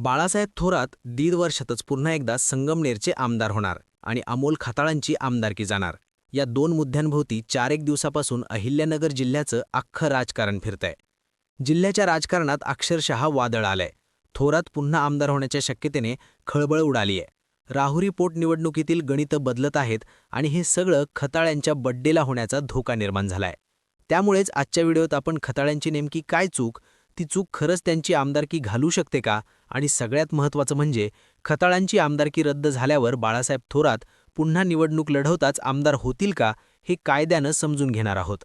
बाळासाहेब थोरात दीड वर्षातच पुन्हा एकदा संगमनेरचे आमदार होणार आणि अमोल खताळांची आमदारकी जाणार. या दोन मुद्द्यांभोवती 4-1 दिवसापासून अहिल्यानगर जिल्ह्याचं अख्खं राजकारण फिरतंय. जिल्ह्याच्या राजकारणात अक्षरशः वादळ आलंय. थोरात पुन्हा आमदार होण्याच्या शक्यतेने खळबळ उडालीय. राहुरी पोटनिवडणुकीतील गणितं बदलत आहेत आणि हे सगळं खताळ्यांच्या बड्डेला होण्याचा धोका निर्माण झालाय. त्यामुळेच आजच्या व्हिडिओत आपण खताळ्यांची नेमकी काय चूक, ती चूक खरंच त्यांची आमदारकी घालू शकते का, आणि सगळ्यात महत्त्वाचं म्हणजे खताळांची आमदारकी रद्द झाल्यावर बाळासाहेब थोरात पुन्हा निवडणूक लढवताच आमदार होतील का, हे कायद्यानं समजून घेणार आहोत.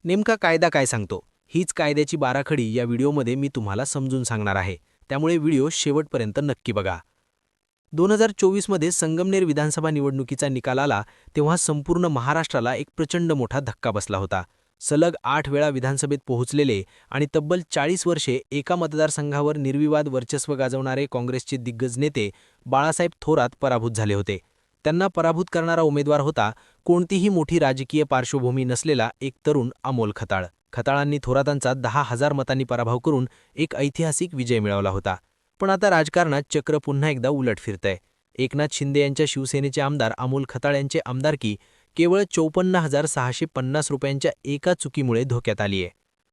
नेमका कायदा काय सांगतो, हीच कायद्याची बाराखडी या व्हिडिओमध्ये मी तुम्हाला समजून सांगणार आहे. त्यामुळे व्हिडिओ शेवटपर्यंत नक्की बघा. 2024 संगमनेर विधानसभा निवडणुकीचा निकाल आला तेव्हा संपूर्ण महाराष्ट्राला एक प्रचंड मोठा धक्का बसला होता. सलग 8 वेळा विधानसभेत पोहोचलेले आणि तब्बल 40 वर्षे एका मतदारसंघावर निर्विवाद वर्चस्व गाजवणारे काँग्रेसचे दिग्गज नेते बाळासाहेब थोरात पराभूत झाले होते. त्यांना पराभूत करणारा उमेदवार होता कोणतीही मोठी राजकीय पार्श्वभूमी नसलेला एक तरुण अमोल खताळ. खताळांनी थोरातांचा 10,000 मतांनी पराभव करून एक ऐतिहासिक विजय मिळवला होता. पण आता राजकारणात चक्र पुन्हा एकदा उलट फिरतंय. एकनाथ शिंदे यांच्या शिवसेनेचे आमदार अमोल खताळ यांचे आमदारकी केवळ 54,650 रुपयांच्या एका चुकीमुळे धोक्यात आली आहे.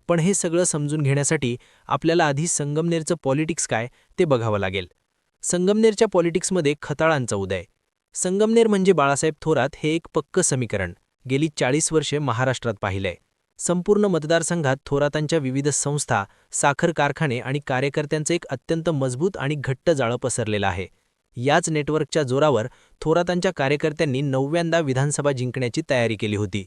पण हे सगळं समजून घेण्यासाठी आपल्याला आधी संगमनेरचं पॉलिटिक्स काय ते बघावं लागेल. संगमनेरच्या पॉलिटिक्समध्ये खताळांचा उदय. संगमनेर म्हणजे बाळासाहेब थोरात हे एक पक्कं समीकरण गेली 40 वर्षे महाराष्ट्रात पाहिलंय. संपूर्ण मतदारसंघात थोरातांच्या विविध संस्था, साखर कारखाने आणि कार्यकर्त्यांचं एक अत्यंत मजबूत आणि घट्ट जाळं पसरलेलं आहे. याच नेटवर्कच्या जोरावर थोरातांच्या कार्यकर्त्यांनी 9व्यांदा विधानसभा जिंकण्याची तयारी केली होती.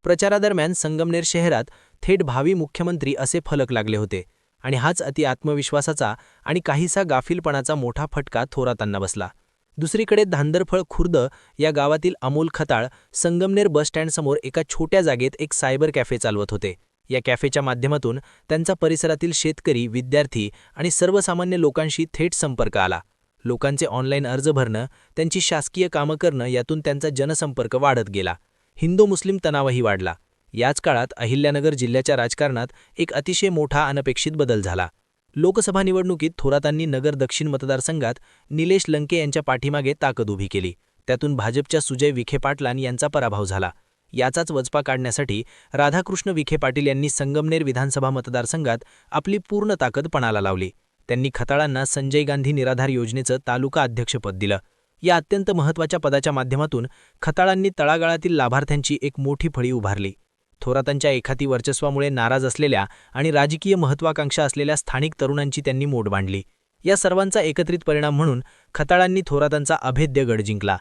प्रचारादरम्यान संगमनेर शहरात थेट भावी मुख्यमंत्री असे फलक लागले होते आणि हाच अति आत्मविश्वासाचा आणि काहीसा गाफीलपणाचा मोठा फटका थोरातांना बसला. दुसरीकडे धांदरफळ खुर्द या गावातील अमोल खताळ संगमनेर बसस्टँडसमोर एका छोट्या जागेत एक सायबर कॅफे चालवत होते. या कॅफेच्या माध्यमातून त्यांचा परिसरातील शेतकरी, विद्यार्थी आणि सर्वसामान्य लोकांशी थेट संपर्क आला. लोकांचे ऑनलाईन अर्ज भरणं, त्यांची शासकीय कामं करणं यातून त्यांचा जनसंपर्क वाढत गेला. हिंदू-मुस्लिम तणावही वाढला. याच काळात अहिल्यानगर जिल्ह्याच्या राजकारणात एक अतिशय मोठा अनपेक्षित बदल झाला. लोकसभा निवडणुकीत थोरातांनी नगर दक्षिण मतदारसंघात निलेश लंके यांच्या पाठीमागे ताकद उभी केली. त्यातून भाजपच्या सुजय विखे पाटलां यांचा पराभव झाला. याचाच वचपा काढण्यासाठी राधाकृष्ण विखे पाटील यांनी संगमनेर विधानसभा मतदारसंघात आपली पूर्ण ताकद पणाला लावली. त्यांनी खताळांना संजय गांधी निराधार योजनेचं तालुका अध्यक्षपद दिलं. या अत्यंत महत्त्वाच्या पदाच्या माध्यमातून खताळांनी तळागाळातील लाभार्थ्यांची एक मोठी फळी उभारली. थोरातांच्या एखादी वर्चस्वामुळे नाराज असलेल्या आणि राजकीय महत्त्वाकांक्षा असलेल्या स्थानिक तरुणांची त्यांनी मोड बांधली. या सर्वांचा एकत्रित परिणाम म्हणून खताळांनी थोरातांचा अभेद्य गड जिंकला.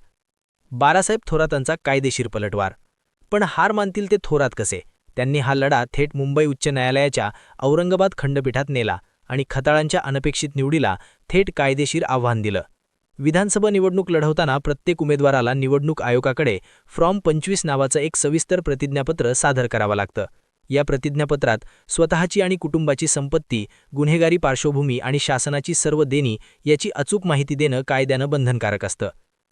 बाळासाहेब थोरातांचा कायदेशीर पलटवार. पण हार मानतील ते थोरात कसे? त्यांनी हा लढा थेट मुंबई उच्च न्यायालयाच्या औरंगाबाद खंडपीठात नेला आणि खताळांच्या अनपेक्षित निवडीला थेट कायदेशीर आव्हान दिलं. विधानसभा निवडणूक लढवताना प्रत्येक उमेदवाराला निवडणूक आयोगाकडे फॉर्म 25 नावाचं एक सविस्तर प्रतिज्ञापत्र सादर करावं लागतं. या प्रतिज्ञापत्रात स्वतःची आणि कुटुंबाची संपत्ती, गुन्हेगारी पार्श्वभूमी आणि शासनाची सर्व देणी याची अचूक माहिती देणं कायद्यानं बंधनकारक असतं.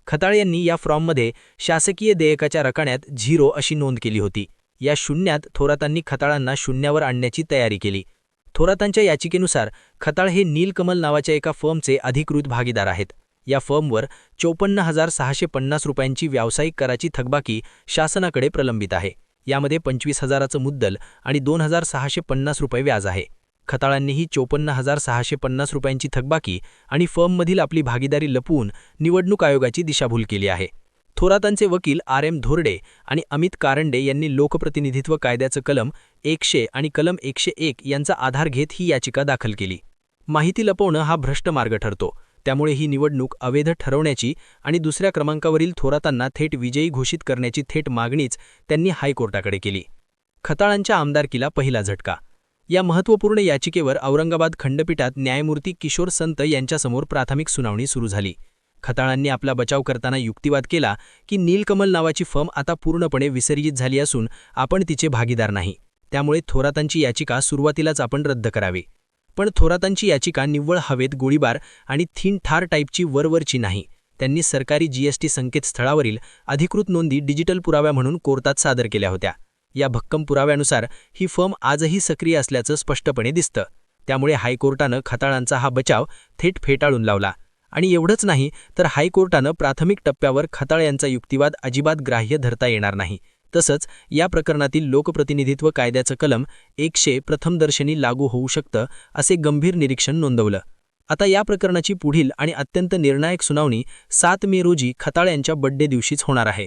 खताळ यांनी या फॉर्ममध्ये शासकीय देयकाच्या रकान्यात 0 अशी नोंद केली होती. या शून्यात थोरातांनी खताळांना शून्यावर आणण्याची तयारी केली. थोरातांच्या याचिकेनुसार खताळ हे नीलकमल नावाच्या एका फर्मचे अधिकृत भागीदार आहेत. या फर्मवर 54,650 रुपयांची व्यावसायिक कराची थकबाकी शासनाकडे प्रलंबित आहे. यामध्ये 25,000चं मुद्दल आणि 2,650 रुपये व्याज आहे. खताळांनीही 54,650 रुपयांची थकबाकी आणि फर्ममधील आपली भागीदारी लपवून निवडणूक आयोगाची दिशाभूल केली आहे. थोरातांचे वकील RM धोरडे आणि अमित कारंडे यांनी लोकप्रतिनिधित्व कायद्याचं कलम 100 आणि कलम 101 यांचा आधार घेत ही याचिका दाखल केली. माहिती लपवणं हा भ्रष्ट मार्ग ठरतो. त्यामुळे ही निवडणूक अवैध ठरवण्याची आणि दुसऱ्या क्रमांकावरील थोरातांना थेट विजयी घोषित करण्याची थेट मागणीच त्यांनी हायकोर्टाकडे केली. खताळांच्या आमदारकीला पहिला झटका. या महत्त्वपूर्ण याचिकेवर औरंगाबाद खंडपीठात न्यायमूर्ती किशोर संत यांच्यासमोर प्राथमिक सुनावणी सुरू झाली. खताळांनी आपला बचाव करताना युक्तिवाद केला की नीलकमल नावाची फर्म आता पूर्णपणे विसर्जित झाली असून आपण तिचे भागीदार नाही. त्यामुळे थोरातांची याचिका सुरुवातीलाच आपण रद्द करावी. पण थोरातांची याचिका निव्वळ हवेत गोळीबार आणि थीन ठार टाईपची वरवरची नाही. त्यांनी सरकारी GST संकेतस्थळावरील अधिकृत नोंदी डिजिटल पुराव्या म्हणून कोर्टात सादर केल्या होत्या. या भक्कम पुराव्यानुसार ही फर्म आजही सक्रिय असल्याचं स्पष्टपणे दिसतं. त्यामुळे हायकोर्टानं खताळांचा हा बचाव थेट फेटाळून लावला. आणि एवढंच नाही तर हायकोर्टानं प्राथमिक टप्प्यावर खताळ यांचा युक्तिवाद अजिबात ग्राह्य धरता येणार नाही. तसंच या प्रकरणातील लोकप्रतिनिधित्व कायद्याचं कलम 100 प्रथमदर्शनी लागू होऊ शकतं असे गंभीर निरीक्षण नोंदवलं. आता या प्रकरणाची पुढील आणि अत्यंत निर्णायक सुनावणी 7 मे रोजी खताळ यांच्या बड्डे दिवशीच होणार आहे.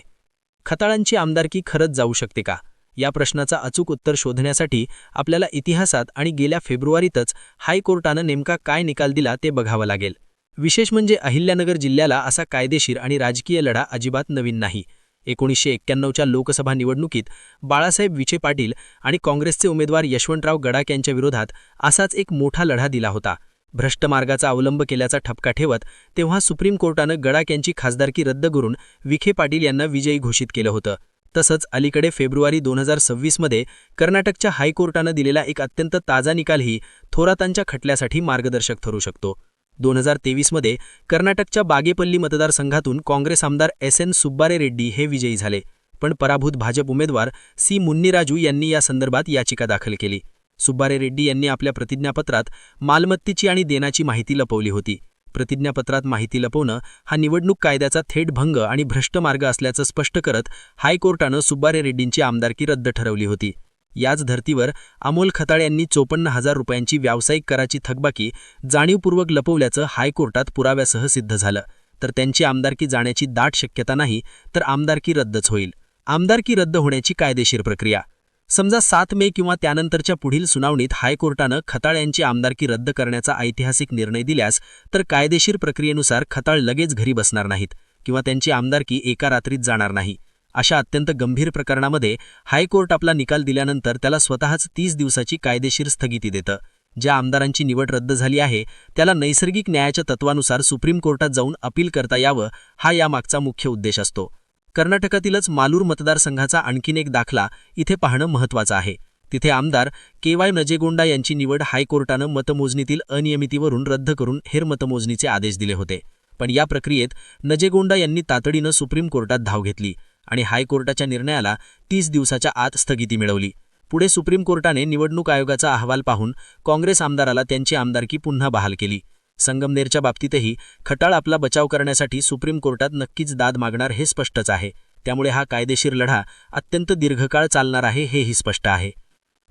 खताळांची आमदारकी खरंच जाऊ शकते का? या प्रश्नाचा अचूक उत्तर शोधण्यासाठी आपल्याला इतिहासात आणि गेल्या फेब्रुवारीतच हायकोर्टानं नेमका काय निकाल दिला ते बघावं लागेल. विशेष म्हणजे अहिल्यानगर जिल्ह्याला असा कायदेशीर आणि राजकीय लढा अजिबात नवीन नाही. 1991च्या लोकसभा निवडणुकीत बाळासाहेब विखे पाटील आणि काँग्रेसचे उमेदवार यशवंतराव गडाख यांच्या विरोधात असाच एक मोठा लढा दिला होता. भ्रष्ट मार्गाचा अवलंब केल्याचा ठपका ठेवत तेव्हा सुप्रीम कोर्टानं गडाख यांची खासदारकी रद्द करून विखे पाटील यांना विजयी घोषित केलं होतं. तसंच अलीकडे फेब्रुवारी 2026 मध्ये कर्नाटकच्या हायकोर्टानं दिलेला एक अत्यंत ताजा निकालही थोरातांच्या खटल्यासाठी मार्गदर्शक ठरू शकतो. 2023 मध्ये कर्नाटकच्या बागेपल्ली मतदारसंघातून काँग्रेस आमदार SN सुब्बारे रेड्डी हे विजयी झाले. पण पराभूत भाजप उमेदवार C मुन्नीराजू यांनी या संदर्भात याचिका दाखल केली. सुब्बारे रेड्डी यांनी आपल्या प्रतिज्ञापत्रात मालमत्तेची आणि देण्याची माहिती लपवली होती. प्रतिज्ञापत्रात माहिती लपवणं हा निवडणूक कायद्याचा थेट भंग आणि भ्रष्ट मार्ग असल्याचं स्पष्ट करत हायकोर्टानं सुब्बारे रेड्डींची आमदारकी रद्द ठरवली होती. याच धर्तीवर अमोल खताळ यांनी 54,000 रुपयांची व्यावसायिक कराची थकबाकी जाणीवपूर्वक लपवल्याचं हायकोर्टात पुराव्यासह सिद्ध झालं. तर त्यांची आमदारकी जाण्याची दाट शक्यता नाही, तर आमदारकी रद्दच होईल. आमदारकी रद्द होण्याची कायदेशीर प्रक्रिया. समजा 7 मे किंवा त्यानंतरच्या पुढील सुनावणीत हायकोर्टानं खताळ यांची आमदारकी रद्द करण्याचा ऐतिहासिक निर्णय दिल्यास तर कायदेशीर प्रक्रियेनुसार खताळ लगेच घरी बसणार नाहीत किंवा त्यांची आमदारकी एका रात्रीत जाणार नाही. अशा अत्यंत गंभीर प्रकरणामध्ये हायकोर्ट आपला निकाल दिल्यानंतर त्याला स्वतःच 30 दिवसाची कायदेशीर स्थगिती देतं. ज्या आमदारांची निवड रद्द झाली आहे त्याला नैसर्गिक न्यायाच्या तत्वानुसार सुप्रीम कोर्टात जाऊन अपील करता यावं, हा यामागचा मुख्य उद्देश असतो. कर्नाटकातीलच मालूर मतदारसंघाचा आणखीन एक दाखला इथे पाहणं महत्त्वाचं आहे. तिथे आमदार KY नजेगोंडा यांची निवड हायकोर्टानं मतमोजणीतील अनियमितीवरून रद्द करून हेरमतमोजणीचे आदेश दिले होते. पण या प्रक्रियेत नजेगोंडा यांनी तातडीनं सुप्रीम कोर्टात धाव घेतली आणि हायकोर्टाच्या निर्णयाला 30 दिवसाच्या आत स्थगिती मिळवली. पुढे सुप्रीम कोर्टाने निवडणूक आयोगाचा अहवाल पाहून काँग्रेस आमदाराला त्यांची आमदारकी पुन्हा बहाल केली. संगमनेरच्या बाबतीतही खताळ आपला बचाव करण्यासाठी सुप्रीम कोर्टात नक्कीच दाद मागणार हे स्पष्टच आहे. त्यामुळे हा कायदेशीर लढा अत्यंत दीर्घकाळ चालणार आहे हेही स्पष्ट आहे.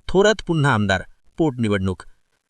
थोरात पुन्हा आमदार, पोटनिवडणूक.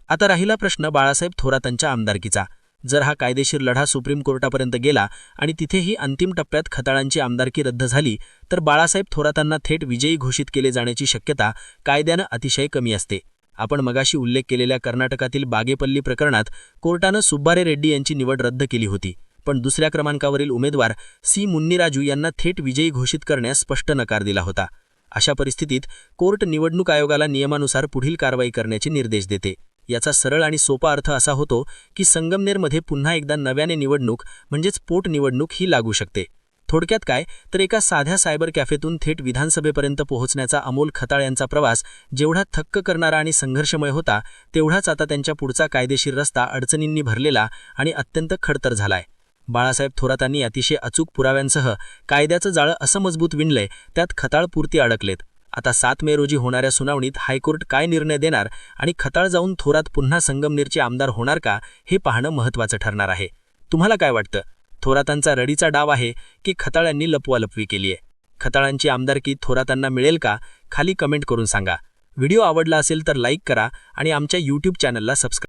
आता राहिला प्रश्न बाळासाहेब थोरातांच्या आमदारकीचा. जर हा कायदेशीर लढा सुप्रीम कोर्टापर्यंत गेला आणि तिथेही अंतिम टप्प्यात खताळांची आमदारकी रद्द झाली तर बाळासाहेब थोरातांना थेट विजयी घोषित केले जाण्याची शक्यता कायद्यानं अतिशय कमी असते. आपण मगाशी उल्लेख केलेल्या कर्नाटकातील बागेपल्ली प्रकरणात कोर्टानं सुब्बारे रेड्डी यांची निवड रद्द केली होती, पण दुसऱ्या क्रमांकावरील उमेदवार C मुन्नीराजू यांना थेट विजयी घोषित करण्यास स्पष्ट नकार दिला होता. अशा परिस्थितीत कोर्ट निवडणूक आयोगाला नियमानुसार पुढील कारवाई करण्याचे निर्देश देते. याचा सरळ आणि सोपा अर्थ असा होतो की संगमनेरमध्ये पुन्हा एकदा नव्याने निवडणूक म्हणजेच पोटनिवडणूक ही लागू शकते. थोडक्यात काय तर एका साध्या सायबर कॅफेतून थेट विधानसभेपर्यंत पोहोचण्याचा अमोल खताळ यांचा प्रवास जेवढा थक्क करणारा आणि संघर्षमय होता तेवढाच आता त्यांच्या पुढचा कायदेशीर रस्ता अडचणींनी भरलेला आणि अत्यंत खडतर झालाय. बाळासाहेब थोरातांनी अतिशय अचूक पुराव्यांसह कायद्याचं जाळं असं मजबूत विणलंय त्यात खताळ पुरती अडकलेत. आता 7 मे रोजी होणाऱ्या सुनावणीत हायकोर्ट काय निर्णय देणार आणि खताळ जाऊन थोरात पुन्हा संगमनेरचे आमदार होणार का हे पाहणं महत्त्वाचं ठरणार आहे. तुम्हाला काय वाटतं? थोरातांचा रडीचा डाव आहे की खताळ यांनी लपवालपवी केली आहे? खताळांची आमदारकी थोरातांना मिळेल का? खाली कमेंट करून सांगा. व्हिडिओ आवडला असेल तर लाईक करा आणि आमच्या YouTube चॅनलला सबस्क्राईब